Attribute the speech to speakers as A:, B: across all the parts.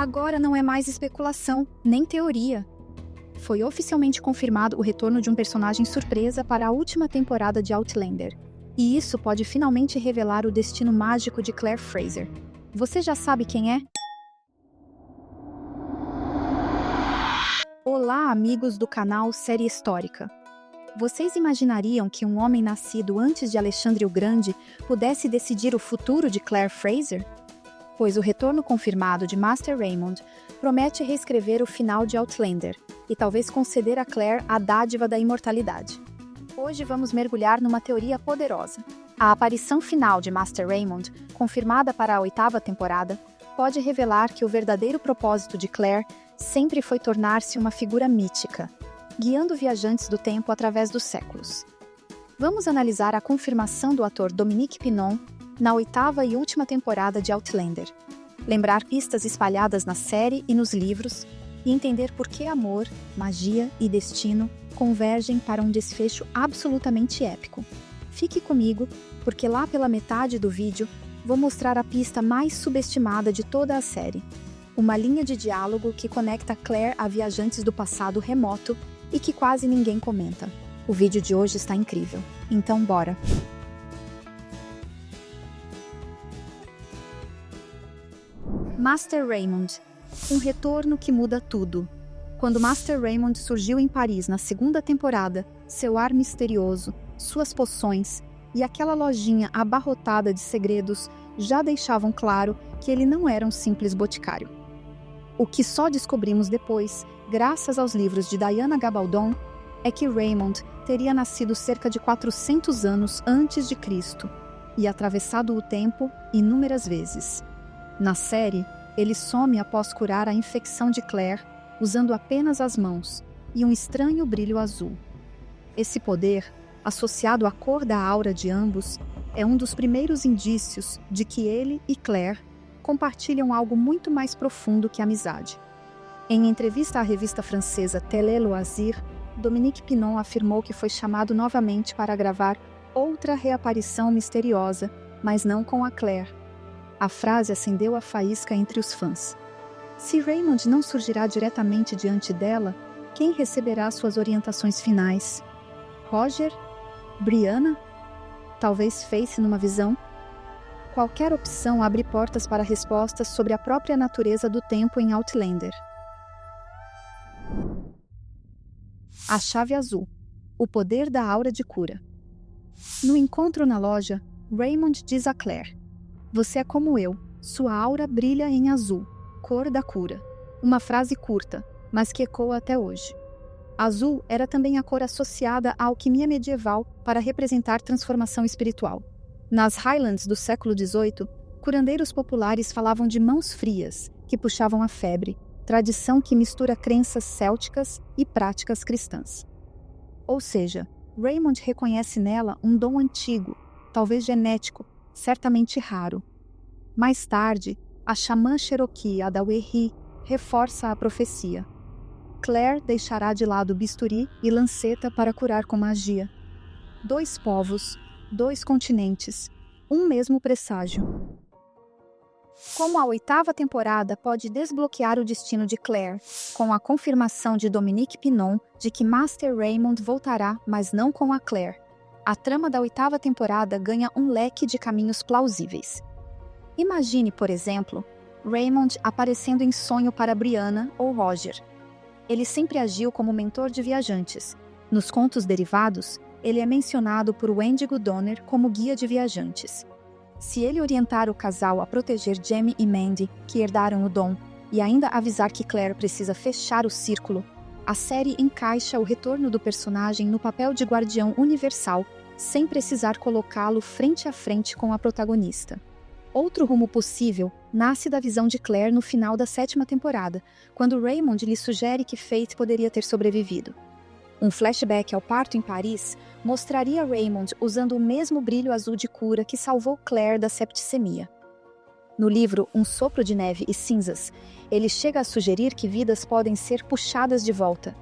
A: Agora não é mais especulação, nem teoria. Foi oficialmente confirmado o retorno de um personagem surpresa para a última temporada de Outlander. E isso pode finalmente revelar o destino mágico de Claire Fraser. Você já sabe quem é? Olá, amigos do canal Série Histórica. Vocês imaginariam que um homem nascido antes de Alexandre o Grande pudesse decidir o futuro de Claire Fraser? Pois o retorno confirmado de Master Raymond promete reescrever o final de Outlander e talvez conceder a Claire a dádiva da imortalidade. Hoje vamos mergulhar numa teoria poderosa. A aparição final de Master Raymond, confirmada para a 8ª temporada, pode revelar que o verdadeiro propósito de Claire sempre foi tornar-se uma figura mítica, guiando viajantes do tempo através dos séculos. Vamos analisar a confirmação do ator Dominique Pinon na 8ª e última temporada de Outlander, lembrar pistas espalhadas na série e nos livros e entender por que amor, magia e destino convergem para um desfecho absolutamente épico. Fique comigo, porque lá pela metade do vídeo vou mostrar a pista mais subestimada de toda a série. Uma linha de diálogo que conecta Claire a viajantes do passado remoto e que quase ninguém comenta. O vídeo de hoje está incrível, então bora! Master Raymond, um retorno que muda tudo. Quando Master Raymond surgiu em Paris na 2ª temporada, seu ar misterioso, suas poções e aquela lojinha abarrotada de segredos já deixavam claro que ele não era um simples boticário. O que só descobrimos depois, graças aos livros de Diana Gabaldon, é que Raymond teria nascido cerca de 400 anos antes de Cristo e atravessado o tempo inúmeras vezes. Na série, ele some após curar a infecção de Claire, usando apenas as mãos e um estranho brilho azul. Esse poder, associado à cor da aura de ambos, é um dos primeiros indícios de que ele e Claire compartilham algo muito mais profundo que amizade. Em entrevista à revista francesa Télé Loisir, Dominique Pinon afirmou que foi chamado novamente para gravar outra reaparição misteriosa, mas não com a Claire. A frase acendeu a faísca entre os fãs. Se Raymond não surgirá diretamente diante dela, quem receberá suas orientações finais? Roger? Brianna? Talvez Faith numa visão? Qualquer opção abre portas para respostas sobre a própria natureza do tempo em Outlander. A chave azul. O poder da aura de cura. No encontro na loja, Raymond diz a Claire: "Você é como eu, sua aura brilha em azul, cor da cura." Uma frase curta, mas que ecoa até hoje. Azul era também a cor associada à alquimia medieval para representar transformação espiritual. Nas Highlands do século XVIII, curandeiros populares falavam de mãos frias, que puxavam a febre, tradição que mistura crenças célticas e práticas cristãs. Ou seja, Raymond reconhece nela um dom antigo, talvez genético, certamente raro. Mais tarde, a xamã Cherokee Adaweri reforça a profecia. Claire deixará de lado bisturi e lanceta para curar com magia. 2 povos, 2 continentes, um mesmo presságio. Como a 8ª temporada pode desbloquear o destino de Claire, com a confirmação de Dominique Pinon de que Master Raymond voltará, mas não com a Claire. A trama da 8ª temporada ganha um leque de caminhos plausíveis. Imagine, por exemplo, Raymond aparecendo em sonho para Brianna ou Roger. Ele sempre agiu como mentor de viajantes. Nos contos derivados, ele é mencionado por Wendigo Donner como guia de viajantes. Se ele orientar o casal a proteger Jamie e Mandy, que herdaram o dom, e ainda avisar que Claire precisa fechar o círculo, a série encaixa o retorno do personagem no papel de guardião universal, sem precisar colocá-lo frente a frente com a protagonista. Outro rumo possível nasce da visão de Claire no final da 7ª temporada, quando Raymond lhe sugere que Faith poderia ter sobrevivido. Um flashback ao parto em Paris mostraria Raymond usando o mesmo brilho azul de cura que salvou Claire da septicemia. No livro Um Sopro de Neve e Cinzas, ele chega a sugerir que vidas podem ser puxadas de volta.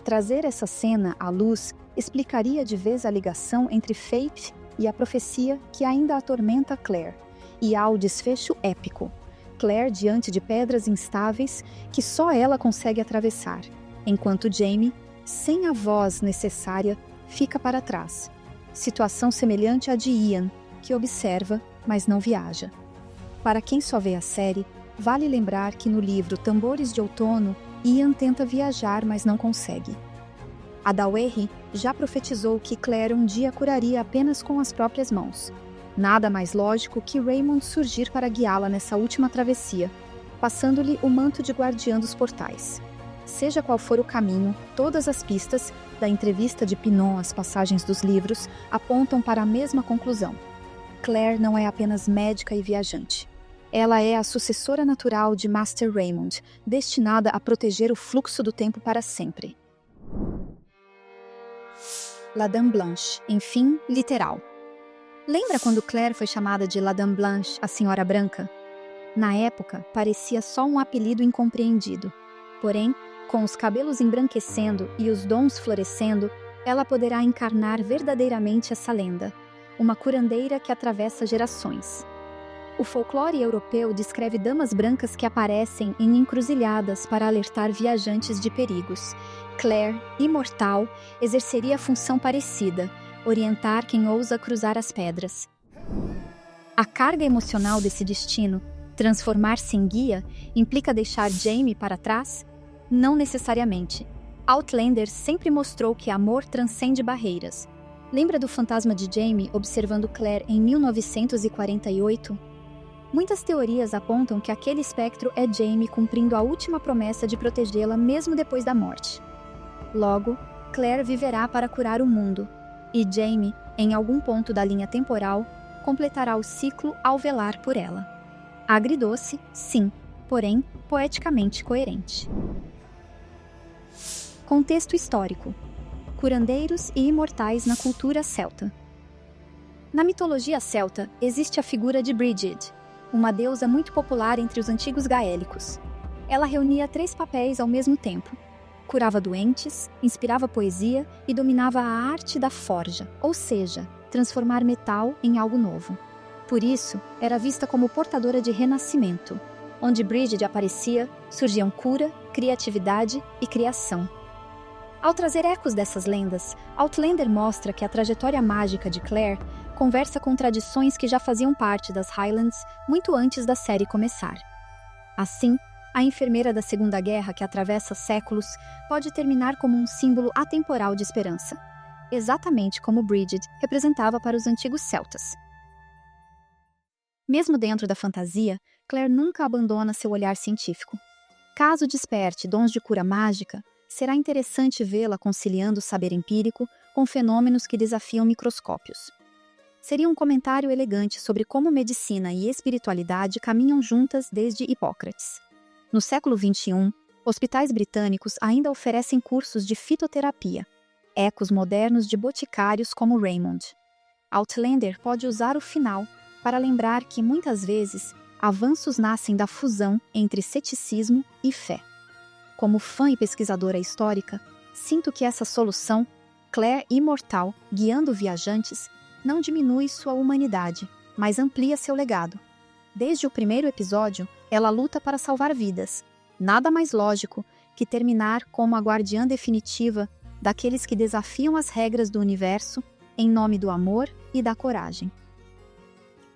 A: Trazer essa cena à luz explicaria de vez a ligação entre Faith e a profecia que ainda atormenta Claire, e há o desfecho épico. Claire diante de pedras instáveis que só ela consegue atravessar, enquanto Jamie, sem a voz necessária, fica para trás. Situação semelhante à de Ian, que observa, mas não viaja. Para quem só vê a série, vale lembrar que no livro Tambores de Outono, Ian tenta viajar, mas não consegue. A Daweri já profetizou que Claire um dia curaria apenas com as próprias mãos. Nada mais lógico que Raymond surgir para guiá-la nessa última travessia, passando-lhe o manto de guardiã dos portais. Seja qual for o caminho, todas as pistas, da entrevista de Pinon às passagens dos livros, apontam para a mesma conclusão. Claire não é apenas médica e viajante. Ela é a sucessora natural de Master Raymond, destinada a proteger o fluxo do tempo para sempre. La Dame Blanche, enfim, literal. Lembra quando Claire foi chamada de La Dame Blanche, a Senhora Branca? Na época, parecia só um apelido incompreendido. Porém, com os cabelos embranquecendo e os dons florescendo, ela poderá encarnar verdadeiramente essa lenda, uma curandeira que atravessa gerações. O folclore europeu descreve damas brancas que aparecem em encruzilhadas para alertar viajantes de perigos. Claire, imortal, exerceria função parecida, orientar quem ousa cruzar as pedras. A carga emocional desse destino, transformar-se em guia, implica deixar Jamie para trás? Não necessariamente. Outlander sempre mostrou que amor transcende barreiras. Lembra do fantasma de Jamie observando Claire em 1948? Muitas teorias apontam que aquele espectro é Jamie cumprindo a última promessa de protegê-la mesmo depois da morte. Logo, Claire viverá para curar o mundo, e Jamie, em algum ponto da linha temporal, completará o ciclo ao velar por ela. Agridoce, sim, porém poeticamente coerente. Contexto histórico: curandeiros e imortais na cultura celta. Na mitologia celta, existe a figura de Brigid, uma deusa muito popular entre os antigos gaélicos. Ela reunia 3 papéis ao mesmo tempo: curava doentes, inspirava poesia e dominava a arte da forja, ou seja, transformar metal em algo novo. Por isso, era vista como portadora de renascimento. Onde Brigid aparecia, surgiam cura, criatividade e criação. Ao trazer ecos dessas lendas, Outlander mostra que a trajetória mágica de Claire conversa com tradições que já faziam parte das Highlands muito antes da série começar. Assim, a enfermeira da Segunda Guerra que atravessa séculos pode terminar como um símbolo atemporal de esperança, exatamente como Brigid representava para os antigos celtas. Mesmo dentro da fantasia, Claire nunca abandona seu olhar científico. Caso desperte dons de cura mágica, será interessante vê-la conciliando o saber empírico com fenômenos que desafiam microscópios. Seria um comentário elegante sobre como medicina e espiritualidade caminham juntas desde Hipócrates. No século XXI, hospitais britânicos ainda oferecem cursos de fitoterapia, ecos modernos de boticários como Raymond. Outlander pode usar o final para lembrar que, muitas vezes, avanços nascem da fusão entre ceticismo e fé. Como fã e pesquisadora histórica, sinto que essa solução, Claire imortal, guiando viajantes, não diminui sua humanidade, mas amplia seu legado. Desde o primeiro episódio, ela luta para salvar vidas. Nada mais lógico que terminar como a guardiã definitiva daqueles que desafiam as regras do universo em nome do amor e da coragem.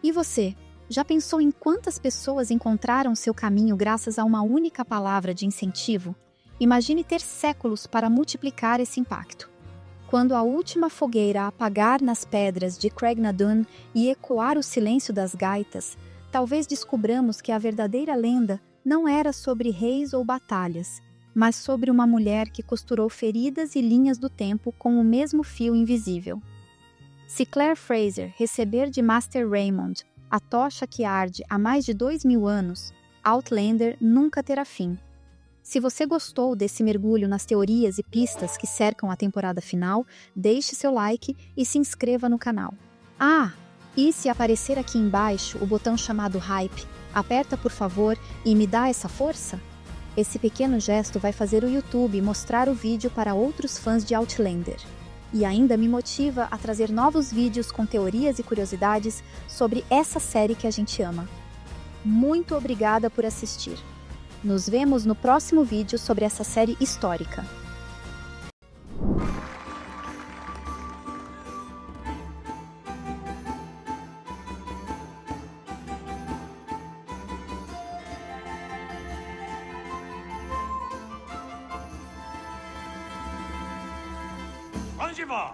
A: E você, já pensou em quantas pessoas encontraram seu caminho graças a uma única palavra de incentivo? Imagine ter séculos para multiplicar esse impacto. Quando a última fogueira apagar nas pedras de Craignadoon e ecoar o silêncio das gaitas, talvez descubramos que a verdadeira lenda não era sobre reis ou batalhas, mas sobre uma mulher que costurou feridas e linhas do tempo com o mesmo fio invisível. Se Claire Fraser receber de Master Raymond a tocha que arde há mais de 2000 anos, Outlander nunca terá fim. Se você gostou desse mergulho nas teorias e pistas que cercam a temporada final, deixe seu like e se inscreva no canal. E se aparecer aqui embaixo o botão chamado Hype, aperta por favor e me dá essa força? Esse pequeno gesto vai fazer o YouTube mostrar o vídeo para outros fãs de Outlander. E ainda me motiva a trazer novos vídeos com teorias e curiosidades sobre essa série que a gente ama. Muito obrigada por assistir. Nos vemos no próximo vídeo sobre essa série histórica.
B: Onde vai?